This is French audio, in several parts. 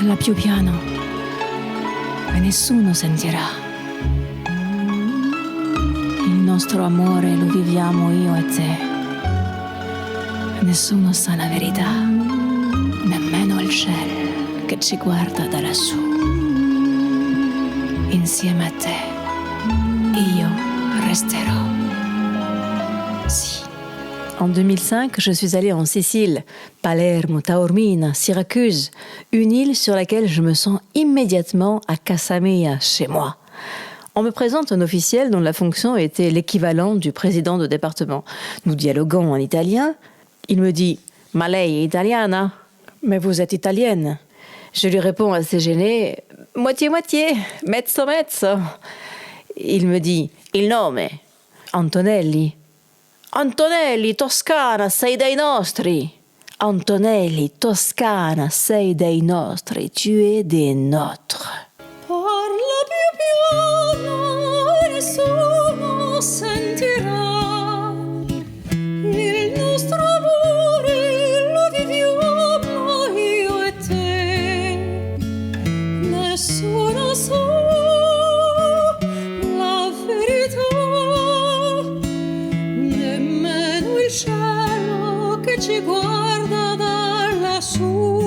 Parla più piano e nessuno sentirà. Il nostro amore lo viviamo io e te. Nessuno sa la verità, nemmeno il cielo che ci guarda da lassù. Insieme a te, io resterò. Si. En 2005, je suis allée en Sicile, Palermo, Taormina, Syracuse, une île sur laquelle je me sens immédiatement à casa mia, chez moi. On me présente un officiel dont la fonction était l'équivalent du président de département. Nous dialoguons en italien. Il me dit « Ma lei è italiana ?»« Mais vous êtes italienne ?» Je lui réponds assez gênée « Moitié-moitié, mezzo-mezzo ». Il me dit « Il nome ?»« Antonelli ». Antonelli, Toscana, sei dei nostri. Antonelli, Toscana, sei dei nostri. Tu es des nôtres. Parla più piano e nessuno sentirà. Il nostro amore lo viviamo io e te. Nessuno sa la verità. Il cielo che ci guarda da lassù.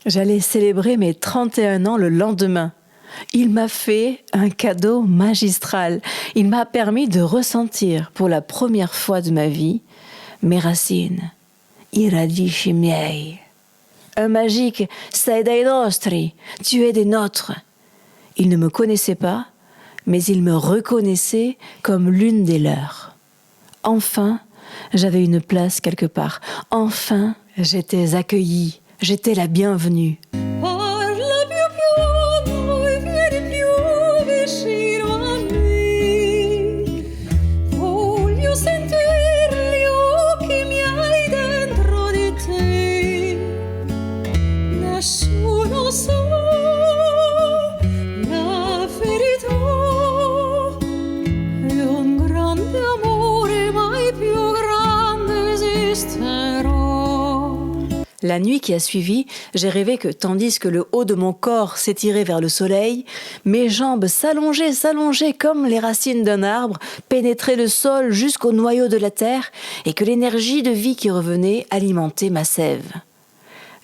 J'allais célébrer mes 31 ans le lendemain. Il m'a fait un cadeau magistral. Il m'a permis de ressentir pour la première fois de ma vie mes racines, i radici miei. Un magique « sei dei nostri », tu es des nôtres. Il ne me connaissait pas, mais il me reconnaissait comme l'une des leurs. Enfin, j'avais une place quelque part. Enfin, j'étais accueillie. J'étais la bienvenue. Parla più piano e vieni più vicino a me. Voglio sentire gli occhi miei dentro di te. Nessuno sa la verità. È un grande amore, mai più grande esisterò. La nuit qui a suivi, j'ai rêvé que, tandis que le haut de mon corps s'étirait vers le soleil, mes jambes s'allongeaient comme les racines d'un arbre, pénétraient le sol jusqu'au noyau de la terre, et que l'énergie de vie qui revenait alimentait ma sève.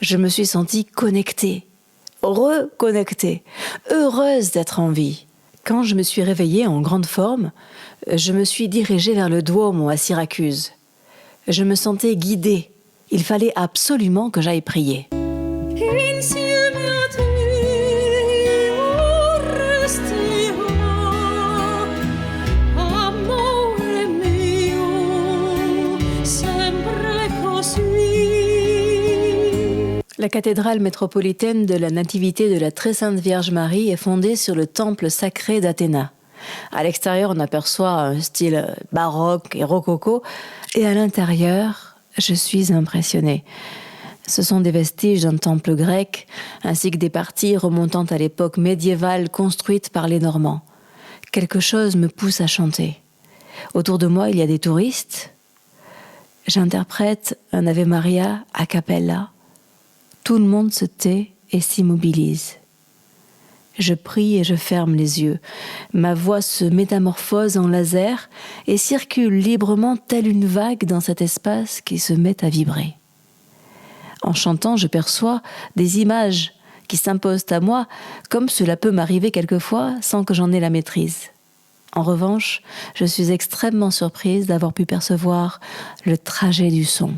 Je me suis sentie connectée, reconnectée, heureuse d'être en vie. Quand je me suis réveillée en grande forme, je me suis dirigée vers le Duomo à Syracuse. Je me sentais guidée. Il fallait absolument que j'aille prier. Insieme a te io resterò, amore mio, sempre così. La cathédrale métropolitaine de la Nativité de la Très Sainte Vierge Marie est fondée sur le temple sacré d'Athéna. À l'extérieur, on aperçoit un style baroque et rococo, et à l'intérieur, je suis impressionnée. Ce sont des vestiges d'un temple grec, ainsi que des parties remontant à l'époque médiévale construite par les Normands. Quelque chose me pousse à chanter. Autour de moi, il y a des touristes. J'interprète un Ave Maria a cappella. Tout le monde se tait et s'immobilise. Je prie et je ferme les yeux. Ma voix se métamorphose en laser et circule librement telle une vague dans cet espace qui se met à vibrer. En chantant, je perçois des images qui s'imposent à moi, comme cela peut m'arriver quelquefois sans que j'en ai la maîtrise. En revanche, je suis extrêmement surprise d'avoir pu percevoir le trajet du son.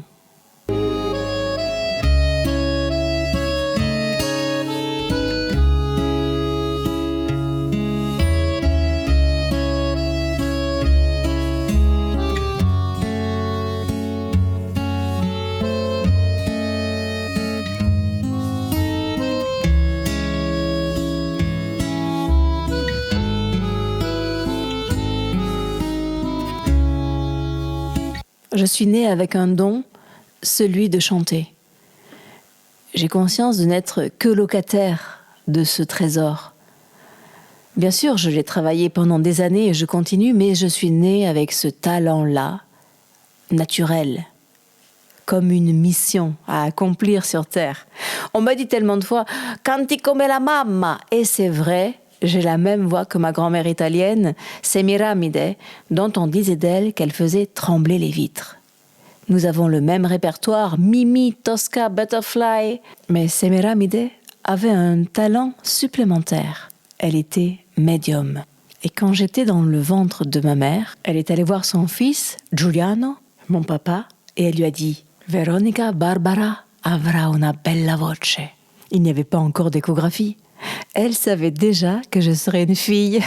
Je suis née avec un don, celui de chanter. J'ai conscience de n'être que locataire de ce trésor. Bien sûr, je l'ai travaillé pendant des années et je continue, mais je suis née avec ce talent-là, naturel, comme une mission à accomplir sur Terre. On m'a dit tellement de fois « Canti come la mamma !» Et c'est vrai, j'ai la même voix que ma grand-mère italienne, Semiramide, dont on disait d'elle qu'elle faisait trembler les vitres. Nous avons le même répertoire, Mimi, Tosca, Butterfly. Mais Semiramide avait un talent supplémentaire. Elle était médium. Et quand j'étais dans le ventre de ma mère, elle est allée voir son fils, Giuliano, mon papa, et elle lui a dit « Veronica Barbara avrà una bella voce ». Il n'y avait pas encore d'échographie. Elle savait déjà que je serais une fille.